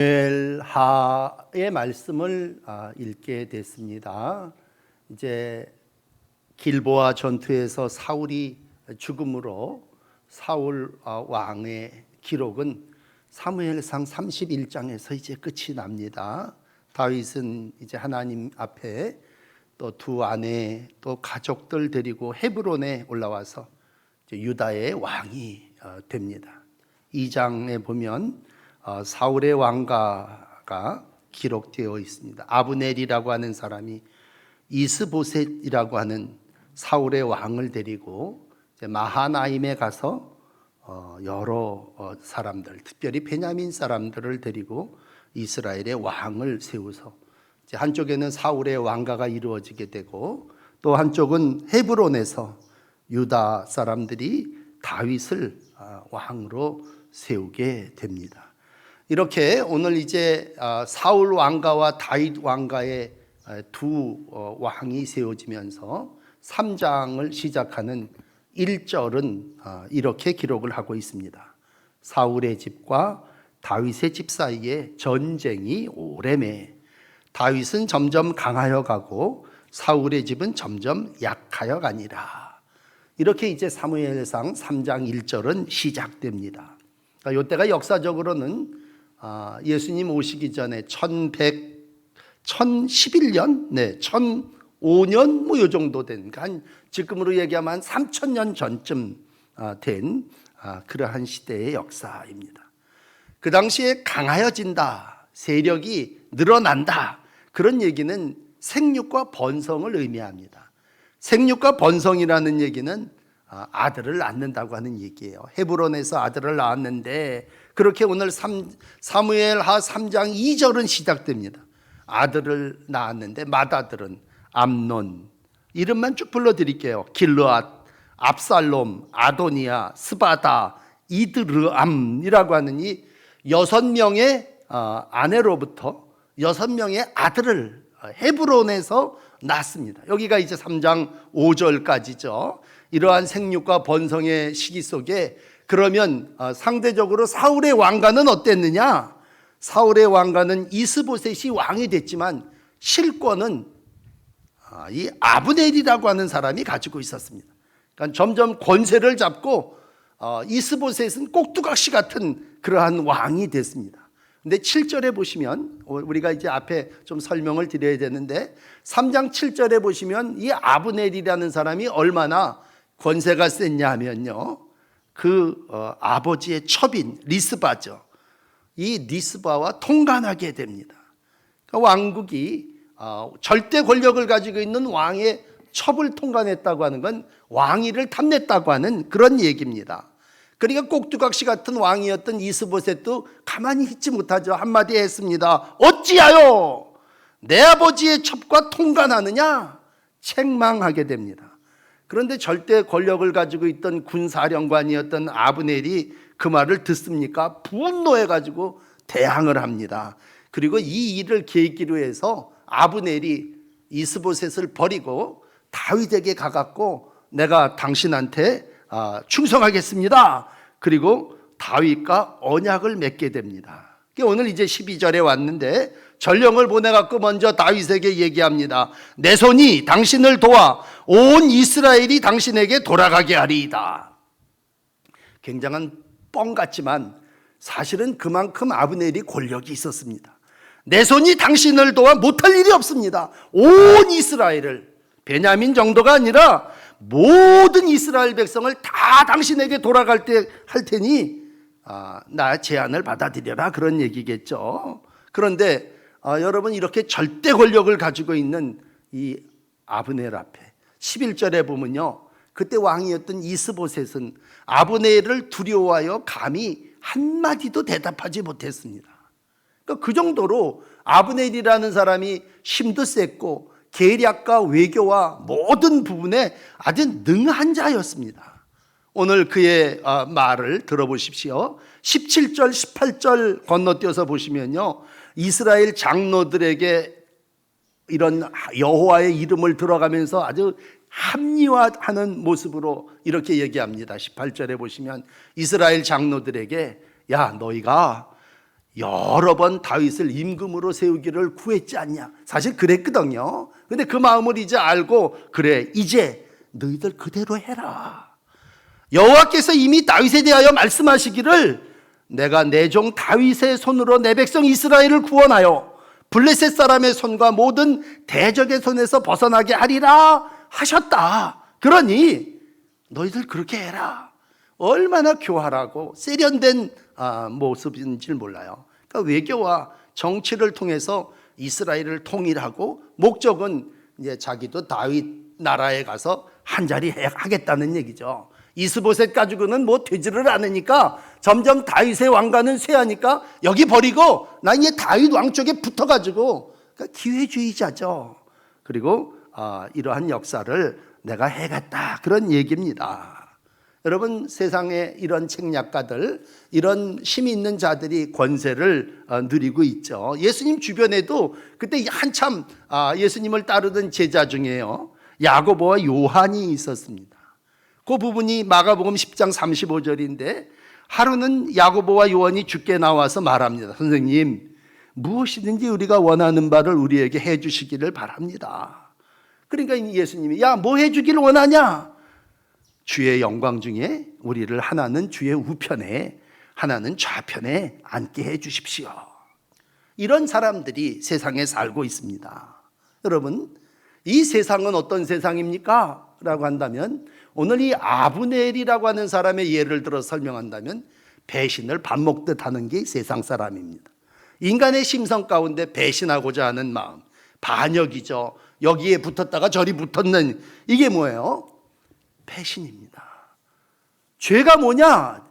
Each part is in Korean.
사무엘하의 말씀을 읽게 됐습니다. 이제 길보아 전투에서 사울이 죽음으로 사울 왕의 기록은 사무엘상 31장에서 이제 끝이 납니다. 다윗은 이제 하나님 앞에 또 두 아내 또 가족들 데리고 헤브론에 올라와서 이제 유다의 왕이 됩니다. 2장에 보면 사울의 왕가가 기록되어 있습니다. 아브넬이라고 하는 사람이 이스보셋이라고 하는 사울의 왕을 데리고 이제 마하나임에 가서 여러 사람들, 특별히 베냐민 사람들을 데리고 이스라엘의 왕을 세워서 이제 한쪽에는 사울의 왕가가 이루어지게 되고 또 한쪽은 헤브론에서 유다 사람들이 다윗을 왕으로 세우게 됩니다. 이렇게 오늘 이제 사울 왕가와 다윗 왕가의 두 왕이 세워지면서 3장을 시작하는 1절은 이렇게 기록을 하고 있습니다. 사울의 집과 다윗의 집 사이에 전쟁이 오래매 다윗은 점점 강하여 가고 사울의 집은 점점 약하여 가니라. 이렇게 이제 사무엘상 3장 1절은 시작됩니다. 그러니까 이때가 역사적으로는 예수님 오시기 전에 1011년, 1005년 뭐 요 정도 된, 한 지금으로 얘기하면 한 3000년 전쯤 된 그러한 시대의 역사입니다. 그 당시에 강하여진다, 세력이 늘어난다, 그런 얘기는 생육과 번성을 의미합니다. 생육과 번성이라는 얘기는 아들을 낳는다고 하는 얘기예요. 헤브론에서 아들을 낳았는데 그렇게 오늘 사무엘하 3장 2절은 시작됩니다. 아들을 낳았는데 맏아들은 암논, 이름만 쭉 불러드릴게요. 길르앗, 압살롬, 아도니아, 스바다, 이드르암이라고 하는 이 6명의 아내로부터 6명의 아들을 헤브론에서 낳습니다. 여기가 이제 3장 5절까지죠. 이러한 생육과 번성의 시기 속에 그러면 상대적으로 사울의 왕가는 어땠느냐? 사울의 왕가는 이스보셋이 왕이 됐지만 실권은 이 아브넬이라고 하는 사람이 가지고 있었습니다. 그러니까 점점 권세를 잡고 이스보셋은 꼭두각시 같은 그러한 왕이 됐습니다. 근데 7절에 보시면 우리가 이제 앞에 좀 설명을 드려야 되는데 3장 7절에 보시면 이 아브넬이라는 사람이 얼마나 권세가 셌냐 하면요, 그 아버지의 첩인 리스바죠. 이 리스바와 통간하게 됩니다. 그러니까 왕국이 절대 권력을 가지고 있는 왕의 첩을 통간했다고 하는 건 왕위를 탐냈다고 하는 그런 얘기입니다. 그러니까 꼭두각시 같은 왕이었던 이스보셋도 가만히 있지 못하죠. 한마디 했습니다. 어찌하여 내 아버지의 첩과 통간하느냐? 책망하게 됩니다. 그런데 절대 권력을 가지고 있던 군사령관이었던 아브넬이 그 말을 듣습니까? 분노해가지고 대항을 합니다. 그리고 이 일을 계기로 해서 아브넬이 이스보셋을 버리고 다윗에게 가갖고 내가 당신한테 충성하겠습니다. 그리고 다윗과 언약을 맺게 됩니다. 오늘 이제 12절에 왔는데 전령을 보내갖고 먼저 다윗에게 얘기합니다. 내 손이 당신을 도와 온 이스라엘이 당신에게 돌아가게 하리이다. 굉장한 뻥 같지만 사실은 그만큼 아브넬이 권력이 있었습니다. 내 손이 당신을 도와 못할 일이 없습니다. 온 이스라엘을, 베냐민 정도가 아니라 모든 이스라엘 백성을 다 당신에게 돌아갈 때 할 테니 나 제안을 받아들여라, 그런 얘기겠죠. 그런데 여러분, 이렇게 절대 권력을 가지고 있는 이 아브넬 앞에 11절에 보면요, 그때 왕이었던 이스보셋은 아브넬을 두려워하여 감히 한마디도 대답하지 못했습니다. 그러니까 그 정도로 아브넬이라는 사람이 힘도 셌고 계략과 외교와 모든 부분에 아주 능한 자였습니다. 오늘 그의 말을 들어보십시오. 17절 18절 건너뛰어서 보시면요, 이스라엘 장로들에게 이런 여호와의 이름을 들어가면서 아주 합리화하는 모습으로 이렇게 얘기합니다. 18절에 보시면 이스라엘 장로들에게 야, 너희가 여러 번 다윗을 임금으로 세우기를 구했지 않냐. 사실 그랬거든요. 근데 그 마음을 이제 알고, 그래, 이제 너희들 그대로 해라. 여호와께서 이미 다윗에 대하여 말씀하시기를 내가 내 종 다윗의 손으로 내 백성 이스라엘을 구원하여 블레셋 사람의 손과 모든 대적의 손에서 벗어나게 하리라 하셨다. 그러니 너희들 그렇게 해라. 얼마나 교활하고 세련된 모습인지 몰라요. 그러니까 외교와 정치를 통해서 이스라엘을 통일하고, 목적은 이제 자기도 다윗 나라에 가서 한 자리 하겠다는 얘기죠. 이스보셋 가지고는 뭐 되지를 않으니까 점점 다윗의 왕가는 쇠하니까 여기 버리고 나 이제 다윗 왕 쪽에 붙어가지고, 그러니까 기회주의자죠. 그리고 이러한 역사를 내가 해갔다, 그런 얘기입니다. 여러분, 세상에 이런 책략가들, 이런 힘이 있는 자들이 권세를 누리고 있죠. 예수님 주변에도 그때 한참 예수님을 따르던 제자 중에요, 야고보와 요한이 있었습니다. 그 부분이 마가복음 10장 35절인데, 하루는 야고보와 요한이 주께 나와서 말합니다. 선생님, 무엇이든지 우리가 원하는 바를 우리에게 해주시기를 바랍니다. 그러니까 예수님이, 야, 뭐 해주기를 원하냐? 주의 영광 중에 우리를 하나는 주의 우편에, 하나는 좌편에 앉게 해 주십시오. 이런 사람들이 세상에 살고 있습니다. 여러분, 이 세상은 어떤 세상입니까? 라고 한다면, 오늘 이 아브넬이라고 하는 사람의 예를 들어 설명한다면, 배신을 밥 먹듯 하는 게 세상 사람입니다. 인간의 심성 가운데 배신하고자 하는 마음, 반역이죠. 여기에 붙었다가 저리 붙었는, 이게 뭐예요? 배신입니다. 죄가 뭐냐?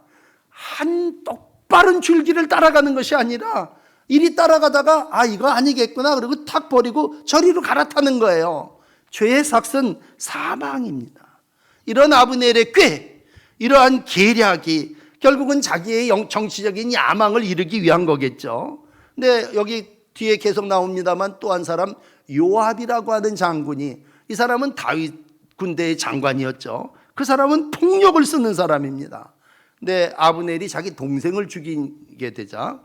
한 똑바른 줄기를 따라가는 것이 아니라 이리 따라가다가 이거 아니겠구나 그리고 탁 버리고 저리로 갈아타는 거예요. 죄의 삭은 사망입니다. 이런 아브넬의 꾀, 이러한 계략이 결국은 자기의 정치적인 야망을 이루기 위한 거겠죠. 근데 여기 뒤에 계속 나옵니다만, 또 한 사람 요압이라고 하는 장군이, 이 사람은 다윗 군대의 장관이었죠. 그 사람은 폭력을 쓰는 사람입니다. 근데 아브넬이 자기 동생을 죽이게 되자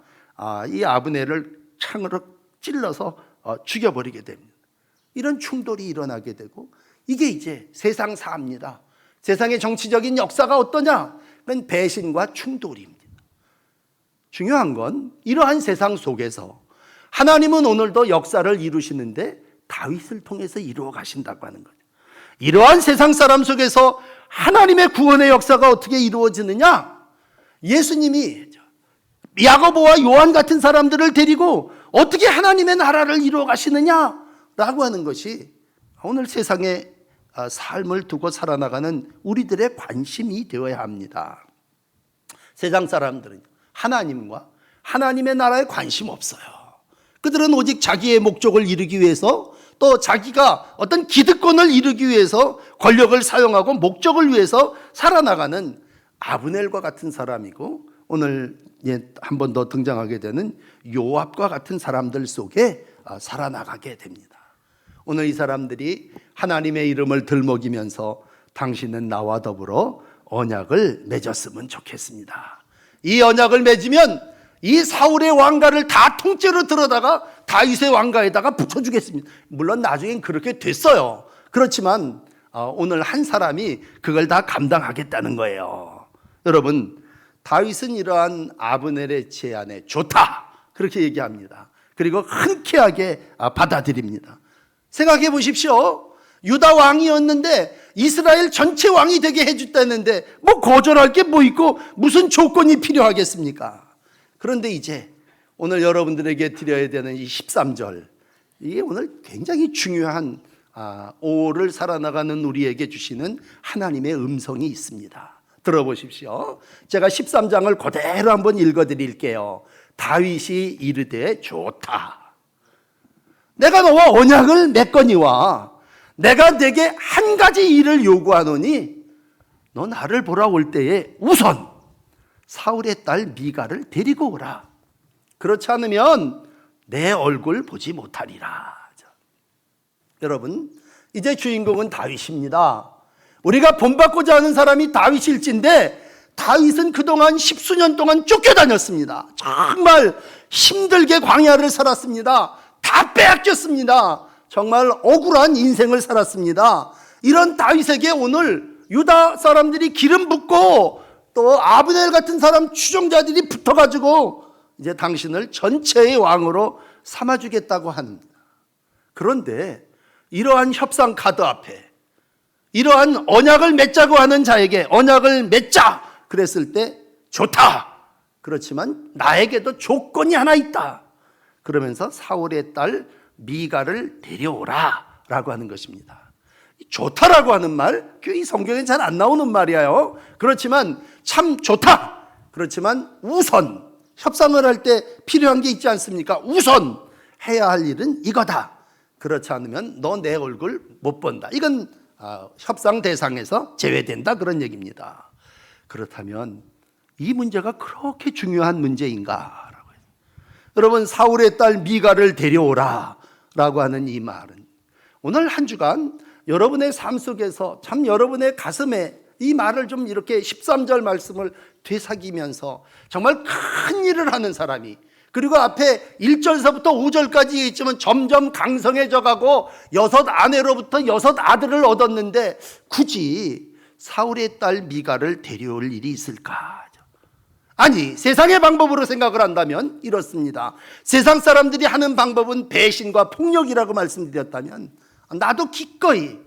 이 아브넬을 창으로 찔러서 죽여버리게 됩니다. 이런 충돌이 일어나게 되고, 이게 이제 세상사입니다. 세상의 정치적인 역사가 어떠냐? 그건 배신과 충돌입니다. 중요한 건 이러한 세상 속에서 하나님은 오늘도 역사를 이루시는데 다윗을 통해서 이루어 가신다고 하는 거죠. 이러한 세상 사람 속에서 하나님의 구원의 역사가 어떻게 이루어지느냐? 예수님이 야고보와 요한 같은 사람들을 데리고 어떻게 하나님의 나라를 이루어 가시느냐라고 하는 것이 오늘 세상의 삶을 두고 살아나가는 우리들의 관심이 되어야 합니다. 세상 사람들은 하나님과 하나님의 나라에 관심 없어요. 그들은 오직 자기의 목적을 이루기 위해서, 또 자기가 어떤 기득권을 이루기 위해서 권력을 사용하고 목적을 위해서 살아나가는 아브넬과 같은 사람이고, 오늘 한 번 더 등장하게 되는 요압과 같은 사람들 속에 살아나가게 됩니다. 오늘 이 사람들이 하나님의 이름을 들먹이면서 당신은 나와 더불어 언약을 맺었으면 좋겠습니다. 이 언약을 맺으면 이 사울의 왕가를 다 통째로 들어다가 다윗의 왕가에다가 붙여주겠습니다. 물론 나중엔 그렇게 됐어요. 그렇지만 오늘 한 사람이 그걸 다 감당하겠다는 거예요. 여러분, 다윗은 이러한 아브넬의 제안에 좋다, 그렇게 얘기합니다. 그리고 흔쾌하게 받아들입니다. 생각해 보십시오. 유다 왕이었는데 이스라엘 전체 왕이 되게 해줬다는데 뭐 거절할 게 뭐 있고 무슨 조건이 필요하겠습니까? 그런데 이제 오늘 여러분들에게 드려야 되는 이 13절, 이게 오늘 굉장히 중요한 5를 살아나가는 우리에게 주시는 하나님의 음성이 있습니다. 들어보십시오. 제가 13장을 그대로 한번 읽어드릴게요. 다윗이 이르되 좋다. 내가 너와 언약을 맺거니와 내가 내게 한 가지 일을 요구하노니 너 나를 보러 올 때에 우선 사울의 딸 미가를 데리고 오라. 그렇지 않으면 내 얼굴 보지 못하리라. 여러분, 이제 주인공은 다윗입니다. 우리가 본받고자 하는 사람이 다윗일진데, 다윗은 그동안 10수년 동안 쫓겨다녔습니다. 정말 힘들게 광야를 살았습니다. 다 빼앗겼습니다. 정말 억울한 인생을 살았습니다. 이런 다윗에게 오늘 유다 사람들이 기름 붓고 또 아브넬 같은 사람 추종자들이 붙어가지고 이제 당신을 전체의 왕으로 삼아주겠다고 합니다. 그런데 이러한 협상 카드 앞에 이러한 언약을 맺자고 하는 자에게 언약을 맺자 그랬을 때 좋다. 그렇지만 나에게도 조건이 하나 있다. 그러면서 사울의 딸 미가를 데려오라 라고 하는 것입니다. 좋다라고 하는 말, 이 성경에 잘 안 나오는 말이에요. 그렇지만 참 좋다. 그렇지만 우선 협상을 할 때 필요한 게 있지 않습니까? 우선 해야 할 일은 이거다. 그렇지 않으면 너 내 얼굴 못 본다. 이건 협상 대상에서 제외된다 그런 얘기입니다. 그렇다면 이 문제가 그렇게 중요한 문제인가라고 해요. 여러분, 사울의 딸 미가를 데려오라 라고 하는 이 말은 오늘 한 주간 여러분의 삶 속에서 참 여러분의 가슴에 이 말을 좀 이렇게 13절 말씀을 되새기면서 정말 큰 일을 하는 사람이, 그리고 앞에 1절서부터 5절까지 있지만 점점 강성해져 가고 6 아내로부터 6 아들을 얻었는데 굳이 사울의 딸 미가를 데려올 일이 있을까? 아니, 세상의 방법으로 생각을 한다면 이렇습니다. 세상 사람들이 하는 방법은 배신과 폭력이라고 말씀드렸다면 나도 기꺼이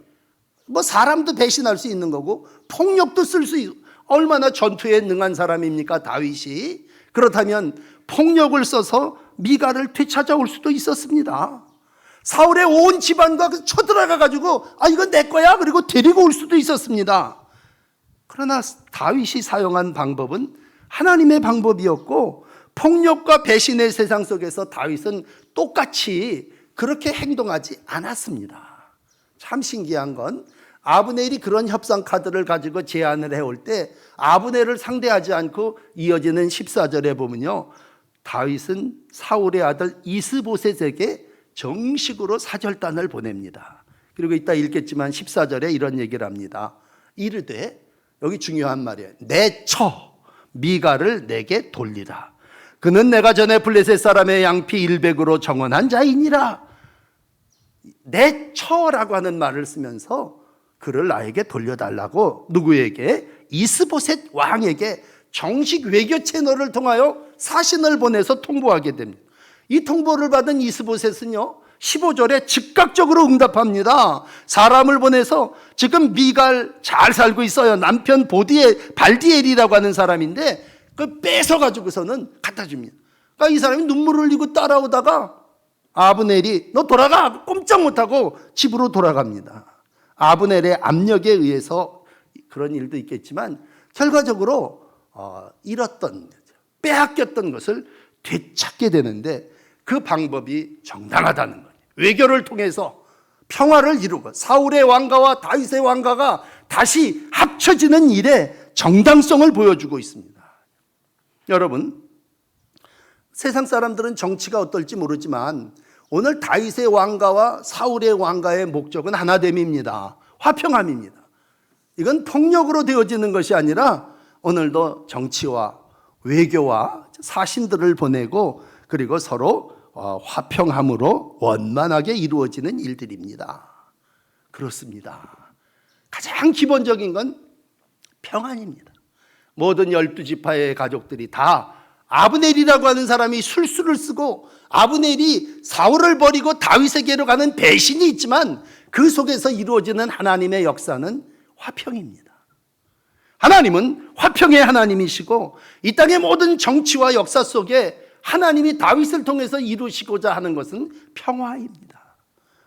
사람도 배신할 수 있는 거고 폭력도 쓸 수 있고, 얼마나 전투에 능한 사람입니까 다윗이. 그렇다면 폭력을 써서 미가를 되찾아올 수도 있었습니다. 사울의 온 집안과 쳐들어가 가지고 이건 내 거야 그리고 데리고 올 수도 있었습니다. 그러나 다윗이 사용한 방법은 하나님의 방법이었고 폭력과 배신의 세상 속에서 다윗은 똑같이 그렇게 행동하지 않았습니다. 참 신기한 건 아브넬이 그런 협상 카드를 가지고 제안을 해올 때 아브넬을 상대하지 않고 이어지는 14절에 보면요, 다윗은 사울의 아들 이스보셋에게 정식으로 사절단을 보냅니다. 그리고 이따 읽겠지만 14절에 이런 얘기를 합니다. 이르되, 여기 중요한 말이에요. 내 처 미가를 내게 돌리라. 그는 내가 전에 블레셋 사람의 양피 100으로 정언한 자이니라. 내 처라고 하는 말을 쓰면서 그를 나에게 돌려달라고 누구에게? 이스보셋 왕에게 정식 외교 채널을 통하여 사신을 보내서 통보하게 됩니다. 이 통보를 받은 이스보셋은요 15절에 즉각적으로 응답합니다. 사람을 보내서 지금 미갈 잘 살고 있어요. 남편 발디엘이라고 하는 사람인데 그걸 뺏어가지고서는 갖다 줍니다. 그러니까 이 사람이 눈물을 흘리고 따라오다가 아브넬이 너 돌아가 꼼짝 못하고 집으로 돌아갑니다. 아브넬의 압력에 의해서 그런 일도 있겠지만 결과적으로 잃었던, 빼앗겼던 것을 되찾게 되는데 그 방법이 정당하다는 거예요. 외교를 통해서 평화를 이루고 사울의 왕가와 다윗의 왕가가 다시 합쳐지는 일에 정당성을 보여주고 있습니다. 여러분, 세상 사람들은 정치가 어떨지 모르지만 오늘 다윗의 왕가와 사울의 왕가의 목적은 하나됨입니다. 화평함입니다. 이건 폭력으로 되어지는 것이 아니라 오늘도 정치와 외교와 사신들을 보내고 그리고 서로 화평함으로 원만하게 이루어지는 일들입니다. 그렇습니다. 가장 기본적인 건 평안입니다. 모든 12지파의 가족들이 다 아브넬이라고 하는 사람이 술수를 쓰고 아브넬이 사울을 버리고 다윗에게로 가는 배신이 있지만 그 속에서 이루어지는 하나님의 역사는 화평입니다. 하나님은 화평의 하나님이시고 이 땅의 모든 정치와 역사 속에 하나님이 다윗을 통해서 이루시고자 하는 것은 평화입니다.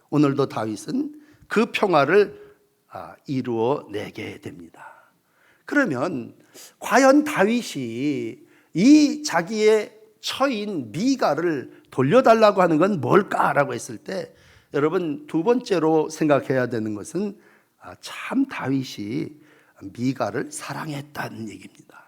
오늘도 다윗은 그 평화를 이루어내게 됩니다. 그러면 과연 다윗이 이 자기의 처인 미가를 돌려달라고 하는 건 뭘까라고 했을 때 여러분 두 번째로 생각해야 되는 것은 참 다윗이 미가를 사랑했다는 얘기입니다.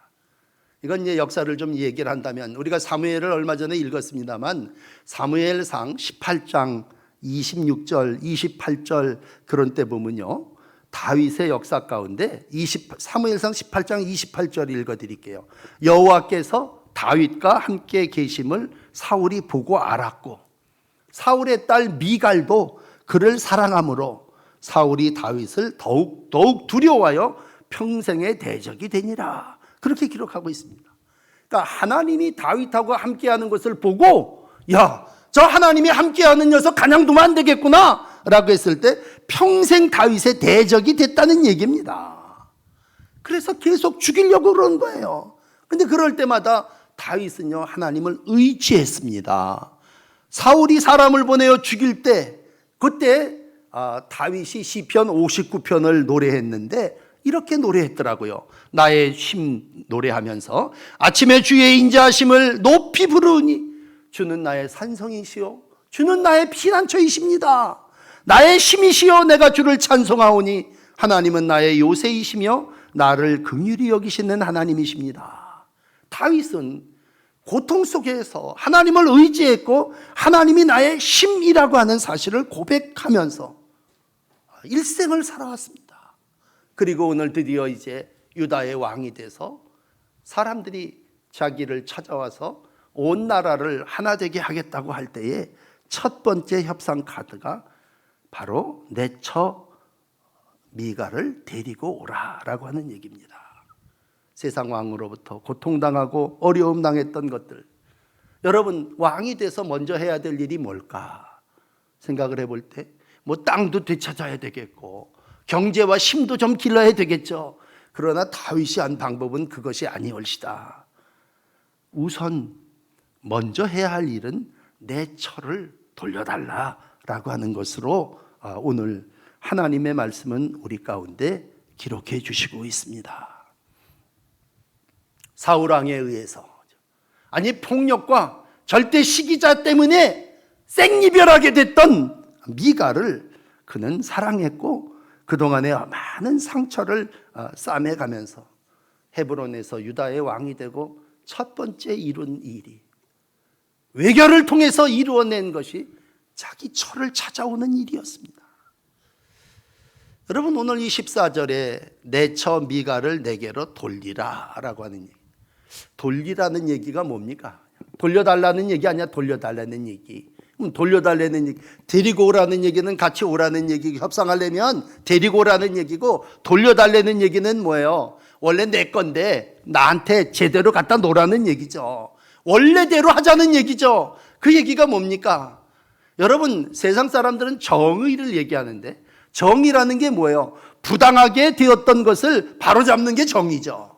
이건 이제 역사를 좀 얘기를 한다면 우리가 사무엘을 얼마 전에 읽었습니다만 사무엘상 18장 26절 28절 그런 때 보면요 다윗의 역사 가운데 사무엘상 18장 28절 읽어드릴게요. 여호와께서 다윗과 함께 계심을 사울이 보고 알았고, 사울의 딸 미갈도 그를 사랑하므로 사울이 다윗을 더욱 두려워하여 평생의 대적이 되니라. 그렇게 기록하고 있습니다. 그러니까 하나님이 다윗하고 함께하는 것을 보고, 야, 저 하나님이 함께하는 녀석 가냥 두면 안 되겠구나 라고 했을 때 평생 다윗의 대적이 됐다는 얘기입니다. 그래서 계속 죽이려고 그런 거예요. 근데 그럴 때마다 다윗은요, 하나님을 의지했습니다. 사울이 사람을 보내어 죽일 때, 그때 다윗이 시편 59편을 노래했는데 이렇게 노래했더라고요. 나의 쉼 노래하면서 아침에 주의 인자하심을 높이 부르니 주는 나의 산성이시요 주는 나의 피난처이십니다. 나의 힘이시요 내가 주를 찬송하오니 하나님은 나의 요새이시며 나를 긍휼히 여기시는 하나님이십니다. 다윗은 고통 속에서 하나님을 의지했고 하나님이 나의 힘이라고 하는 사실을 고백하면서 일생을 살아왔습니다. 그리고 오늘 드디어 이제 유다의 왕이 돼서 사람들이 자기를 찾아와서 온 나라를 하나 되게 하겠다고 할 때에 첫 번째 협상 카드가 바로 내 처 미갈을 데리고 오라라고 하는 얘기입니다. 세상 왕으로부터 고통당하고 어려움 당했던 것들, 여러분 왕이 돼서 먼저 해야 될 일이 뭘까 생각을 해볼 때 뭐 땅도 되찾아야 되겠고 경제와 힘도 좀 길러야 되겠죠. 그러나 다윗이 한 방법은 그것이 아니올시다. 우선 먼저 해야 할 일은 내 처를 돌려달라라고 하는 것으로 오늘 하나님의 말씀은 우리 가운데 기록해 주시고 있습니다. 사울왕에 의해서, 아니 폭력과 절대 시기자 때문에 생이별하게 됐던 미갈을 그는 사랑했고 그동안에 많은 상처를 싸매가면서 헤브론에서 유다의 왕이 되고 첫 번째 이룬 일이, 외교를 통해서 이루어낸 것이 자기 처를 찾아오는 일이었습니다. 여러분, 오늘 이 14절에 내 처 미갈을 내게로 돌리라 라고 하는 얘기, 돌리라는 얘기가 뭡니까? 돌려달라는 얘기 아니야. 돌려달라는 얘기. 돌려달라는 얘기, 데리고 오라는 얘기는 같이 오라는 얘기, 협상하려면 데리고 오라는 얘기고, 돌려달라는 얘기는 뭐예요? 원래 내 건데 나한테 제대로 갖다 놓으라는 얘기죠. 원래대로 하자는 얘기죠. 그 얘기가 뭡니까? 여러분, 세상 사람들은 정의를 얘기하는데 정의라는 게 뭐예요? 부당하게 되었던 것을 바로잡는 게 정의죠.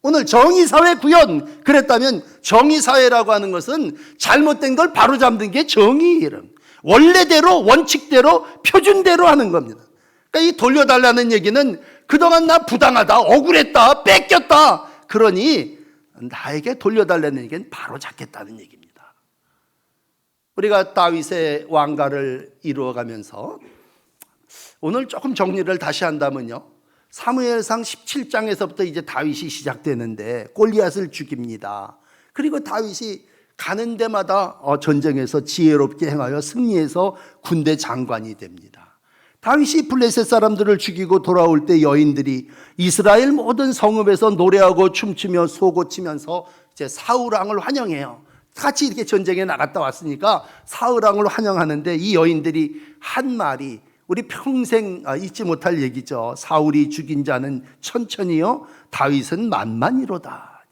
오늘 정의사회 구현 그랬다면 정의사회라고 하는 것은 잘못된 걸 바로잡는 게 정의예요. 원래대로 원칙대로 표준대로 하는 겁니다. 그러니까 이 돌려달라는 얘기는 그동안 나 부당하다, 억울했다, 뺏겼다, 그러니 나에게 돌려달라는 얘기는 바로잡겠다는 얘기입니다. 우리가 다윗의 왕가를 이루어가면서 오늘 조금 정리를 다시 한다면요, 사무엘상 17장에서부터 이제 다윗이 시작되는데 골리앗을 죽입니다. 그리고 다윗이 가는 데마다 전쟁에서 지혜롭게 행하여 승리해서 군대 장관이 됩니다. 다윗이 블레셋 사람들을 죽이고 돌아올 때 여인들이 이스라엘 모든 성읍에서 노래하고 춤추며 소고치면서 이제 사울왕을 환영해요. 같이 이렇게 전쟁에 나갔다 왔으니까 사울왕을 환영하는데 이 여인들이 한 말이 우리 평생 잊지 못할 얘기죠. 사울이 죽인 자는 천천히요, 다윗은 만만이로다.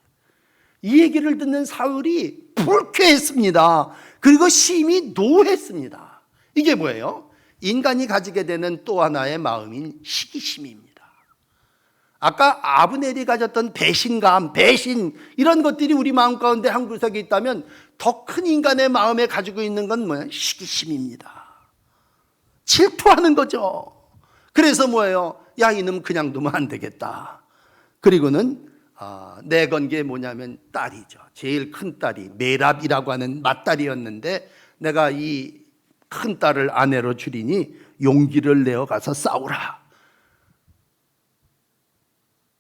이 얘기를 듣는 사울이 불쾌했습니다. 그리고 심히 노했습니다. 이게 뭐예요? 인간이 가지게 되는 또 하나의 마음인 시기심입니다. 아까 아브넬이 가졌던 배신감, 배신, 이런 것들이 우리 마음 가운데 한 구석에 있다면 더 큰 인간의 마음에 가지고 있는 건 뭐예요? 시기심입니다. 질투하는 거죠. 그래서 뭐예요? 야, 이놈 그냥 두면 안 되겠다. 그리고는 내건 게 뭐냐면 딸이죠. 제일 큰 딸이 메랍이라고 하는 맏딸이었는데 내가 이 큰 딸을 아내로 줄이니 용기를 내어 가서 싸우라.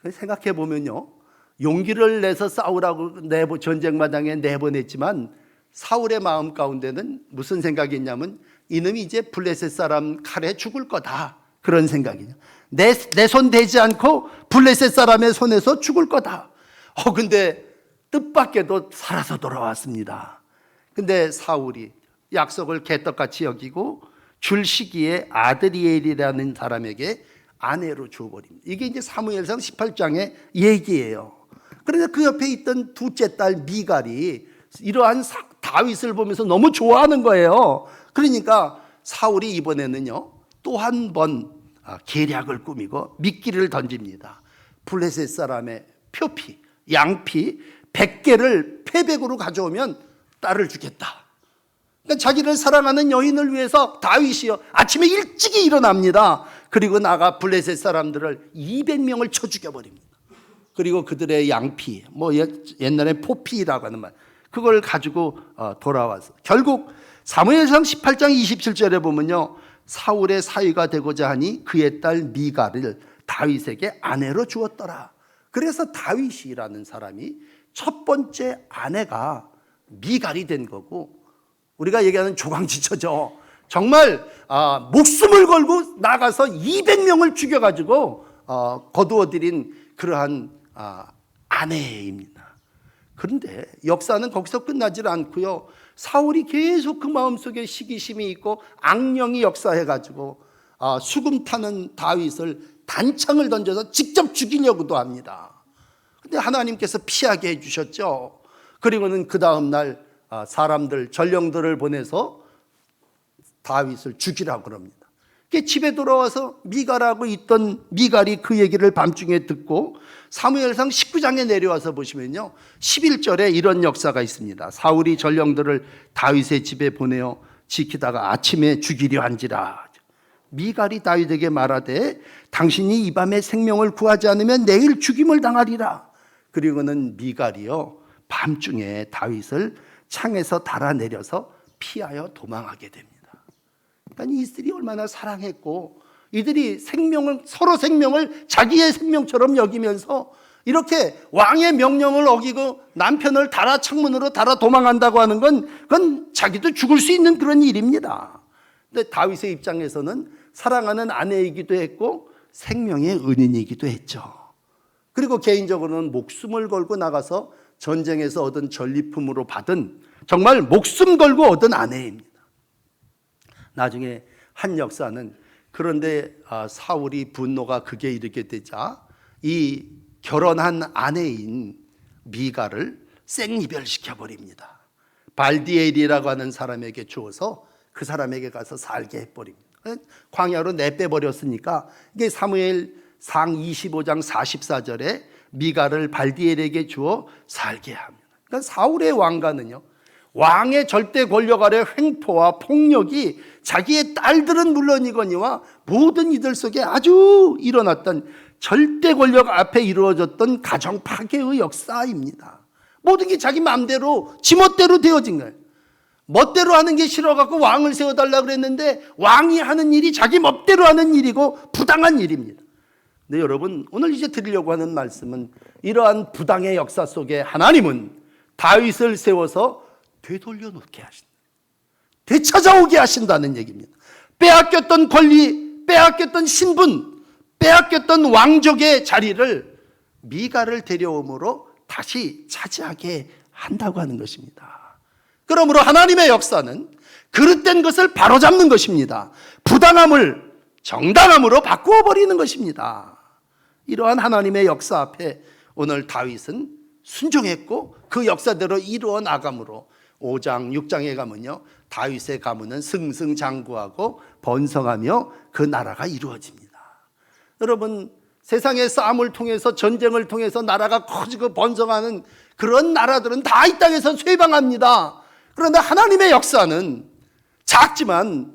생각해 보면요, 용기를 내서 싸우라고 전쟁 마당에 내보냈지만 사울의 마음 가운데는 무슨 생각이 있냐면 이놈이 이제 블레셋 사람 칼에 죽을 거다, 그런 생각이냐. 내 손 대지 않고 블레셋 사람의 손에서 죽을 거다. 근데 뜻밖에도 살아서 돌아왔습니다. 근데 사울이 약속을 개떡같이 여기고 줄 시기에 아드리엘이라는 사람에게 아내로 주어버립니다. 이게 이제 사무엘상 18장의 얘기예요. 그런데 그 옆에 있던 둘째 딸 미갈이 이러한 다윗을 보면서 너무 좋아하는 거예요. 그러니까 사울이 이번에는요 또 한 번 계략을 꾸미고 미끼를 던집니다. 블레셋 사람의 표피, 양피 100개를 패백으로 가져오면 딸을 주겠다. 그러니까 자기를 사랑하는 여인을 위해서 다윗이요 아침에 일찍이 일어납니다. 그리고 나가 블레셋 사람들을 200명을 쳐 죽여버립니다. 그리고 그들의 양피, 뭐 옛날에 포피라고 하는 말, 그걸 가지고 돌아와서 결국 사무엘상 18장 27절에 보면요 사울의 사위가 되고자 하니 그의 딸 미갈을 다윗에게 아내로 주었더라. 그래서 다윗이라는 사람이 첫 번째 아내가 미갈이 된 거고, 우리가 얘기하는 조강지처죠. 정말 목숨을 걸고 나가서 200명을 죽여가지고 거두어들인 그러한 아내입니다. 그런데 역사는 거기서 끝나질 않고요. 사울이 계속 그 마음속에 시기심이 있고 악령이 역사해가지고 수금 타는 다윗을 단창을 던져서 직접 죽이려고도 합니다. 근데 하나님께서 피하게 해주셨죠. 그리고는 그 다음날 사람들, 전령들을 보내서 다윗을 죽이라고 그럽니다. 집에 돌아와서 미갈하고 있던 미갈이 그 얘기를 밤중에 듣고 사무엘상 19장에 내려와서 보시면요 11절에 이런 역사가 있습니다. 사울이 전령들을 다윗의 집에 보내어 지키다가 아침에 죽이려 한지라. 미갈이 다윗에게 말하되 당신이 이 밤에 생명을 구하지 않으면 내일 죽임을 당하리라. 그리고는 미갈이요 밤중에 다윗을 창에서 달아내려서 피하여 도망하게 됩니다. 그러니까 이들이 얼마나 사랑했고 이들이 서로 생명을 자기의 생명처럼 여기면서 이렇게 왕의 명령을 어기고 남편을 창문으로 달아 도망한다고 하는 건 그건 자기도 죽을 수 있는 그런 일입니다. 근데 다윗의 입장에서는 사랑하는 아내이기도 했고 생명의 은인이기도 했죠. 그리고 개인적으로는 목숨을 걸고 나가서 전쟁에서 얻은 전리품으로 받은 정말 목숨 걸고 얻은 아내입니다. 나중에 한 역사는 그런데 사울이 분노가 극에 이르게 되자 이 결혼한 아내인 미갈을 생이별시켜 버립니다. 발디엘이라고 하는 사람에게 주어서 그 사람에게 가서 살게 해버립니다. 광야로 내빼버렸으니까 이게 사무엘상 25장 44절에 미갈을 발디엘에게 주어 살게 합니다. 그러니까 사울의 왕가는요 왕의 절대 권력 아래 횡포와 폭력이 자기의 딸들은 물론이거니와 모든 이들 속에 아주 일어났던 절대 권력 앞에 이루어졌던 가정 파괴의 역사입니다. 모든 게 자기 마음대로 지멋대로 되어진 거예요. 멋대로 하는 게 싫어갖고 왕을 세워달라 그랬는데 왕이 하는 일이 자기 멋대로 하는 일이고 부당한 일입니다. 근데 여러분 오늘 이제 드리려고 하는 말씀은 이러한 부당의 역사 속에 하나님은 다윗을 세워서 되돌려 놓게 하신다. 되찾아오게 하신다는 얘기입니다. 빼앗겼던 권리, 빼앗겼던 신분, 빼앗겼던 왕족의 자리를 미갈을 데려옴으로 다시 차지하게 한다고 하는 것입니다. 그러므로 하나님의 역사는 그릇된 것을 바로잡는 것입니다. 부당함을 정당함으로 바꾸어 버리는 것입니다. 이러한 하나님의 역사 앞에 오늘 다윗은 순종했고 그 역사대로 이루어 나감으로 5장 6장에 가면요 다윗의 가문은 승승장구하고 번성하며 그 나라가 이루어집니다. 여러분 세상의 싸움을 통해서 전쟁을 통해서 나라가 커지고 번성하는 그런 나라들은 다 이 땅에서 쇠방합니다. 그런데 하나님의 역사는 작지만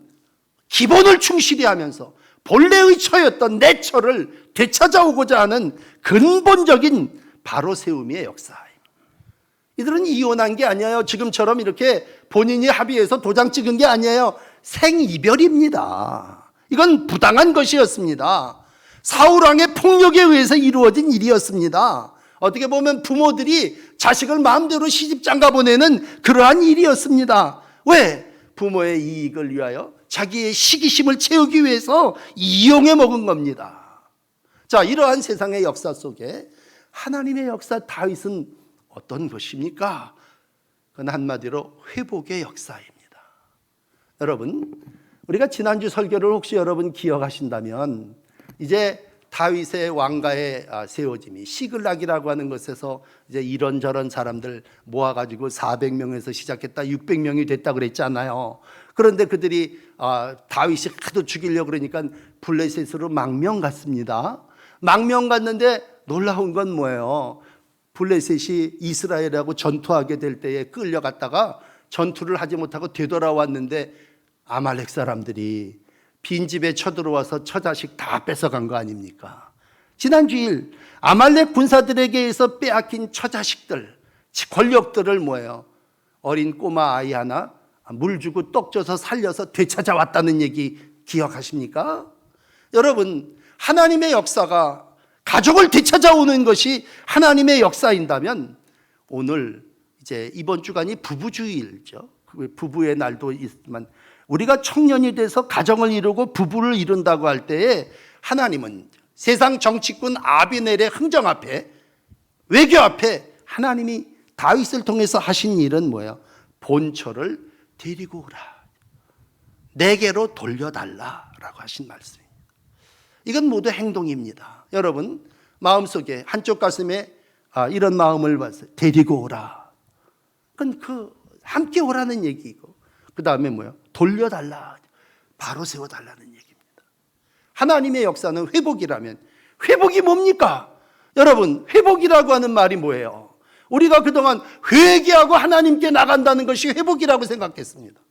기본을 충실히 하면서 본래의 처였던 내 처를 되찾아오고자 하는 근본적인 바로 세움의 역사입니다. 이들은 이혼한 게 아니에요. 지금처럼 이렇게 본인이 합의해서 도장 찍은 게 아니에요. 생이별입니다. 이건 부당한 것이었습니다. 사울왕의 폭력에 의해서 이루어진 일이었습니다. 어떻게 보면 부모들이 자식을 마음대로 시집장가 보내는 그러한 일이었습니다. 왜? 부모의 이익을 위하여 자기의 시기심을 채우기 위해서 이용해 먹은 겁니다. 자, 이러한 세상의 역사 속에 하나님의 역사 다윗은 어떤 것입니까? 그건 한마디로 회복의 역사입니다. 여러분, 우리가 지난주 설교를 혹시 여러분 기억하신다면 이제 다윗의 왕가의 세워짐이 시글락이라고 하는 것에서 이제 이런저런 사람들 모아가지고 400명에서 시작했다 600명이 됐다 그랬잖아요. 그런데 그들이 다윗이 하도 죽이려고 그러니까 블레셋으로 망명 갔습니다. 망명 갔는데 놀라운 건 뭐예요? 블레셋이 이스라엘하고 전투하게 될 때에 끌려갔다가 전투를 하지 못하고 되돌아왔는데 아말렉 사람들이 빈집에 쳐들어와서 처자식 다 뺏어간 거 아닙니까? 지난 주일 아말렉 군사들에게 의해서 빼앗긴 처자식들, 권력들을 뭐예요? 어린 꼬마 아이 하나 물 주고 떡 줘서 살려서 되찾아왔다는 얘기 기억하십니까? 여러분, 하나님의 역사가 가족을 되찾아오는 것이 하나님의 역사인다면 오늘 이제 이번 주간이 부부주일이죠. 부부의 날도 있지만 우리가 청년이 돼서 가정을 이루고 부부를 이룬다고 할 때에 하나님은 세상 정치꾼 아비넬의 흥정 앞에, 외교 앞에 하나님이 다윗을 통해서 하신 일은 뭐예요? 본처를 데리고 오라, 내게로 돌려달라라고 하신 말씀입니다. 이건 모두 행동입니다. 여러분 마음속에 한쪽 가슴에 이런 마음을 봤어요. 데리고 오라. 그건 함께 오라는 얘기고, 그 다음에 뭐예요? 돌려달라, 바로 세워달라는 얘기입니다. 하나님의 역사는 회복이라면 회복이 뭡니까? 여러분, 회복이라고 하는 말이 뭐예요? 우리가 그동안 회개하고 하나님께 나간다는 것이 회복이라고 생각했습니다.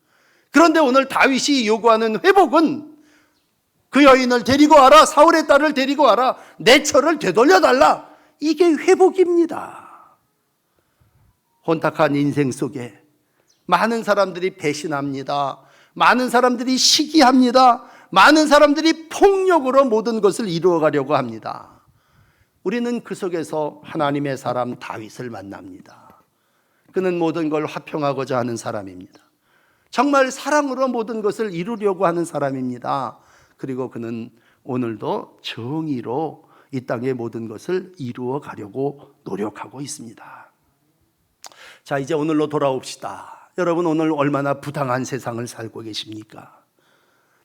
그런데 오늘 다윗이 요구하는 회복은 그 여인을 데리고 와라, 사울의 딸을 데리고 와라, 내 처를 되돌려달라, 이게 회복입니다. 혼탁한 인생 속에 많은 사람들이 배신합니다. 많은 사람들이 시기합니다. 많은 사람들이 폭력으로 모든 것을 이루어가려고 합니다. 우리는 그 속에서 하나님의 사람 다윗을 만납니다. 그는 모든 걸 화평하고자 하는 사람입니다. 정말 사랑으로 모든 것을 이루려고 하는 사람입니다. 그리고 그는 오늘도 정의로 이 땅의 모든 것을 이루어 가려고 노력하고 있습니다. 자, 이제 오늘로 돌아옵시다. 여러분, 오늘 얼마나 부당한 세상을 살고 계십니까?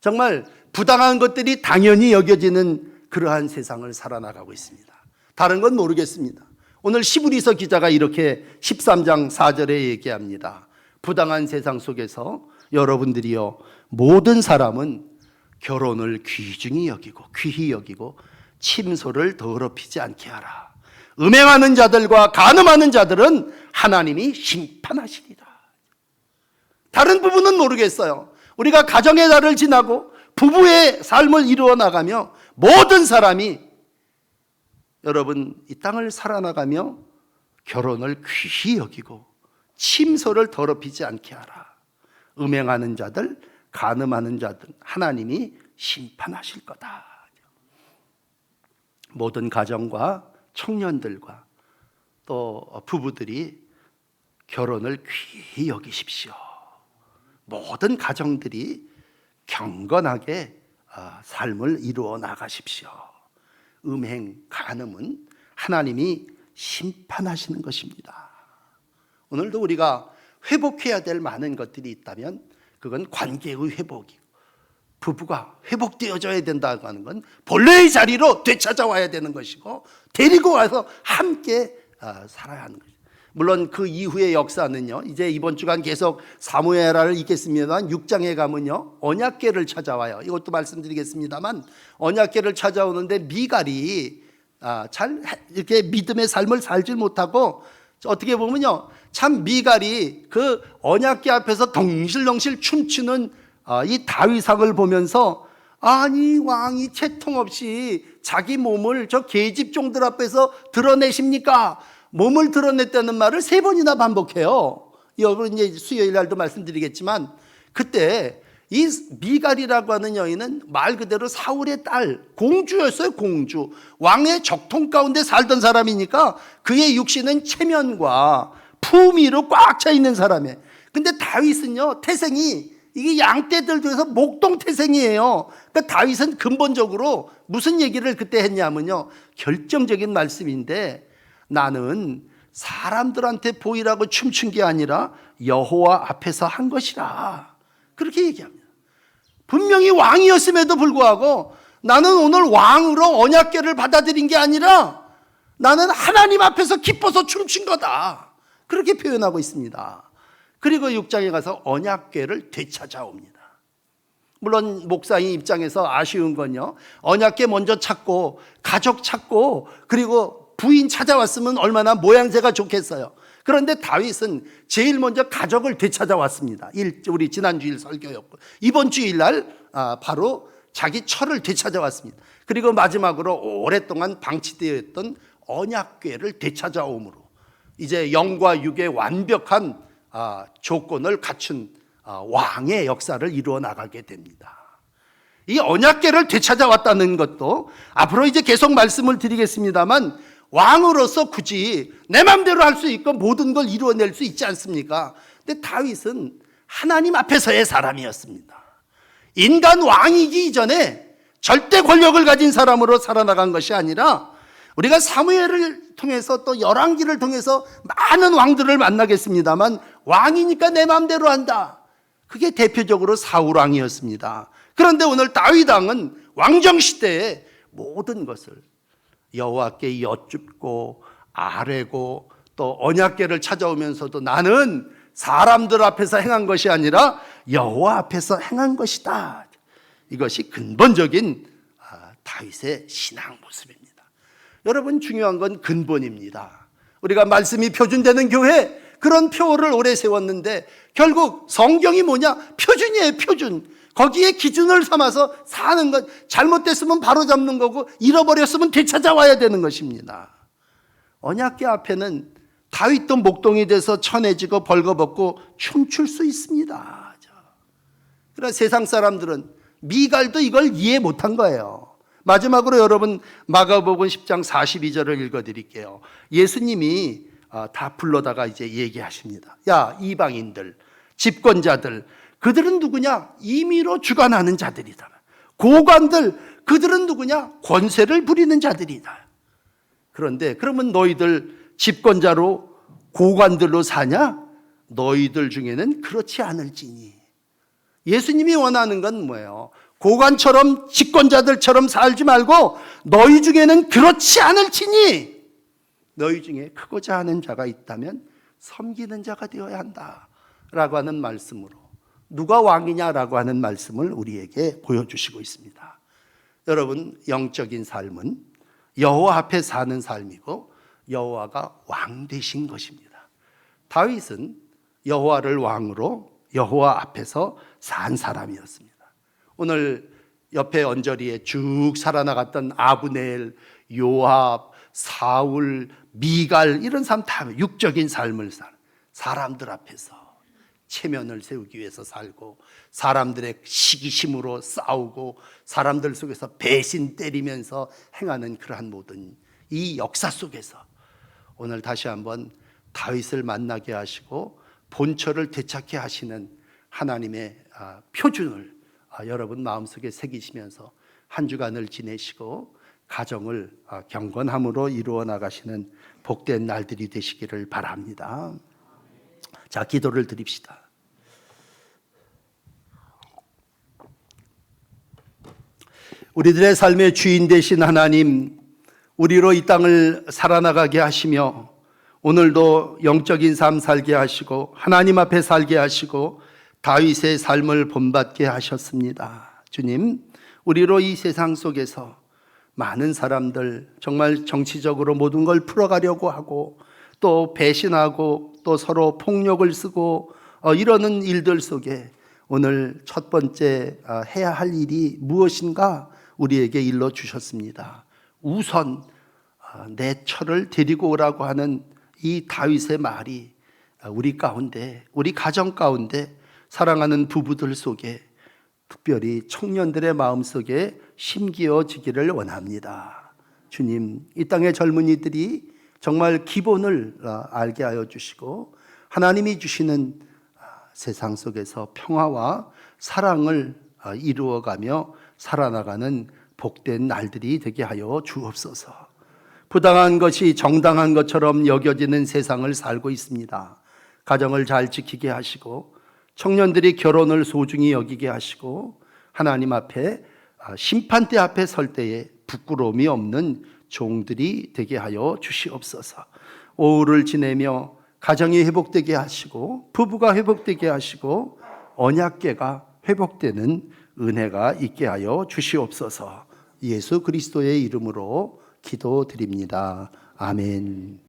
정말 부당한 것들이 당연히 여겨지는 그러한 세상을 살아나가고 있습니다. 다른 건 모르겠습니다. 오늘 시브리서 기자가 이렇게 13장 4절에 얘기합니다. 부당한 세상 속에서 여러분들이요, 모든 사람은 결혼을 귀중히 여기고 귀히 여기고 침소를 더럽히지 않게 하라. 음행하는 자들과 간음하는 자들은 하나님이 심판하시리라. 다른 부분은 모르겠어요. 우리가 가정의 달을 지나고 부부의 삶을 이루어 나가며 모든 사람이 여러분 이 땅을 살아나가며 결혼을 귀히 여기고 침소를 더럽히지 않게 하라. 음행하는 자들, 간음하는 자들 하나님이 심판하실 거다. 모든 가정과 청년들과 또 부부들이 결혼을 귀히 여기십시오. 모든 가정들이 경건하게 삶을 이루어 나가십시오. 음행, 간음은 하나님이 심판하시는 것입니다. 오늘도 우리가 회복해야 될 많은 것들이 있다면 그건 관계의 회복이고, 부부가 회복되어져야 된다고 하는 건 본래의 자리로 되찾아와야 되는 것이고, 데리고 와서 함께 살아야 하는 것입니다. 물론 그 이후의 역사는요, 이제 이번 주간 계속 사무엘하를 읽겠습니다만 6장에 가면요 언약궤를 찾아와요. 이것도 말씀드리겠습니다만 언약궤를 찾아오는데 미갈이 잘 이렇게 믿음의 삶을 살지 못하고, 어떻게 보면요 참 미갈이 그 언약궤 앞에서 덩실덩실 춤추는 이 다윗왕을 보면서, 아니 왕이 채통 없이 자기 몸을 저 계집종들 앞에서 드러내십니까? 몸을 드러냈다는 말을 3번이나 반복해요. 여러분 이제 수요일 날도 말씀드리겠지만, 그때 이 미갈이라고 하는 여인은 말 그대로 사울의 딸, 공주였어요. 공주, 왕의 적통 가운데 살던 사람이니까 그의 육신은 체면과 품위로 꽉 차 있는 사람이에요. 근데 다윗은요 태생이 이게 양떼들 중에서 목동 태생이에요. 그러니까 다윗은 근본적으로 무슨 얘기를 그때 했냐면요, 결정적인 말씀인데, 나는 사람들한테 보이라고 춤춘 게 아니라 여호와 앞에서 한 것이라. 그렇게 얘기합니다. 분명히 왕이었음에도 불구하고 나는 오늘 왕으로 언약궤를 받아들인 게 아니라 나는 하나님 앞에서 기뻐서 춤춘 거다. 그렇게 표현하고 있습니다. 그리고 6장에 가서 언약궤를 되찾아옵니다. 물론 목사의 입장에서 아쉬운 건요, 언약궤 먼저 찾고 가족 찾고 그리고 부인 찾아왔으면 얼마나 모양새가 좋겠어요. 그런데 다윗은 제일 먼저 가족을 되찾아왔습니다. 우리 지난주일 설교였고 이번 주일날 바로 자기 처를 되찾아왔습니다. 그리고 마지막으로 오랫동안 방치되어 있던 언약궤를 되찾아옴으로 이제 영과 육의 완벽한 조건을 갖춘 왕의 역사를 이루어 나가게 됩니다. 이 언약궤를 되찾아왔다는 것도 앞으로 이제 계속 말씀을 드리겠습니다만 왕으로서 굳이 내 마음대로 할 수 있고 모든 걸 이루어낼 수 있지 않습니까? 근데 다윗은 하나님 앞에서의 사람이었습니다. 인간 왕이기 이전에 절대 권력을 가진 사람으로 살아나간 것이 아니라 우리가 사무엘을 통해서 또 열왕기를 통해서 많은 왕들을 만나겠습니다만 왕이니까 내 마음대로 한다. 그게 대표적으로 사울 왕이었습니다. 그런데 오늘 다윗 왕은 왕정 시대의 모든 것을 여호와께 여쭙고 아뢰고 또 언약궤를 찾아오면서도 나는 사람들 앞에서 행한 것이 아니라 여호와 앞에서 행한 것이다. 이것이 근본적인 다윗의 신앙 모습입니다. 여러분, 중요한 건 근본입니다. 우리가 말씀이 표준되는 교회, 그런 표를 오래 세웠는데 결국 성경이 뭐냐? 표준이에요, 표준. 거기에 기준을 삼아서 사는 것, 잘못됐으면 바로 잡는 거고 잃어버렸으면 되찾아와야 되는 것입니다. 언약궤 앞에는 다윗도 목동이 돼서 천해지고 벌거벗고 춤출 수 있습니다. 그러나 세상 사람들은 미갈도 이걸 이해 못한 거예요. 마지막으로 여러분 마가복음 10장 42절을 읽어드릴게요. 예수님이 다 불러다가 이제 얘기하십니다. 야, 이방인들, 집권자들, 그들은 누구냐? 임의로 주관하는 자들이다. 고관들, 그들은 누구냐? 권세를 부리는 자들이다. 그런데 그러면 너희들 집권자로 고관들로 사냐? 너희들 중에는 그렇지 않을지니. 예수님이 원하는 건 뭐예요? 고관처럼 집권자들처럼 살지 말고 너희 중에는 그렇지 않을지니 너희 중에 크고자 하는 자가 있다면 섬기는 자가 되어야 한다 라고 하는 말씀으로 누가 왕이냐라고 하는 말씀을 우리에게 보여주시고 있습니다. 여러분, 영적인 삶은 여호와 앞에 사는 삶이고 여호와가 왕 되신 것입니다. 다윗은 여호와를 왕으로 여호와 앞에서 산 사람이었습니다. 오늘 옆에 언저리에 쭉 살아나갔던 아브넬, 요압, 사울, 미갈 이런 사람 다 육적인 삶을 사는 사람들 앞에서 체면을 세우기 위해서 살고 사람들의 시기심으로 싸우고 사람들 속에서 배신 때리면서 행하는 그러한 모든 이 역사 속에서 오늘 다시 한번 다윗을 만나게 하시고 본처를 되찾게 하시는 하나님의 표준을 여러분 마음속에 새기시면서 한 주간을 지내시고 가정을 경건함으로 이루어 나가시는 복된 날들이 되시기를 바랍니다. 자, 기도를 드립시다. 우리들의 삶의 주인 되신 하나님, 우리로 이 땅을 살아나가게 하시며 오늘도 영적인 삶 살게 하시고 하나님 앞에 살게 하시고 다윗의 삶을 본받게 하셨습니다. 주님, 우리로 이 세상 속에서 많은 사람들 정말 정치적으로 모든 걸 풀어가려고 하고 또 배신하고 또 서로 폭력을 쓰고 이러는 일들 속에 오늘 첫 번째 해야 할 일이 무엇인가 우리에게 일러 주셨습니다. 우선 내 처를 데리고 오라고 하는 이 다윗의 말이 우리 가운데, 우리 가정 가운데 사랑하는 부부들 속에 특별히 청년들의 마음속에 심기어지기를 원합니다. 주님, 이 땅의 젊은이들이 정말 기본을 알게 하여 주시고 하나님이 주시는 세상 속에서 평화와 사랑을 이루어가며 살아나가는 복된 날들이 되게 하여 주옵소서. 부당한 것이 정당한 것처럼 여겨지는 세상을 살고 있습니다. 가정을 잘 지키게 하시고 청년들이 결혼을 소중히 여기게 하시고 하나님 앞에 심판대 앞에 설 때에 부끄러움이 없는 종들이 되게 하여 주시옵소서. 오후를 지내며 가정이 회복되게 하시고 부부가 회복되게 하시고 언약궤가 회복되는 은혜가 있게 하여 주시옵소서. 예수 그리스도의 이름으로 기도드립니다. 아멘.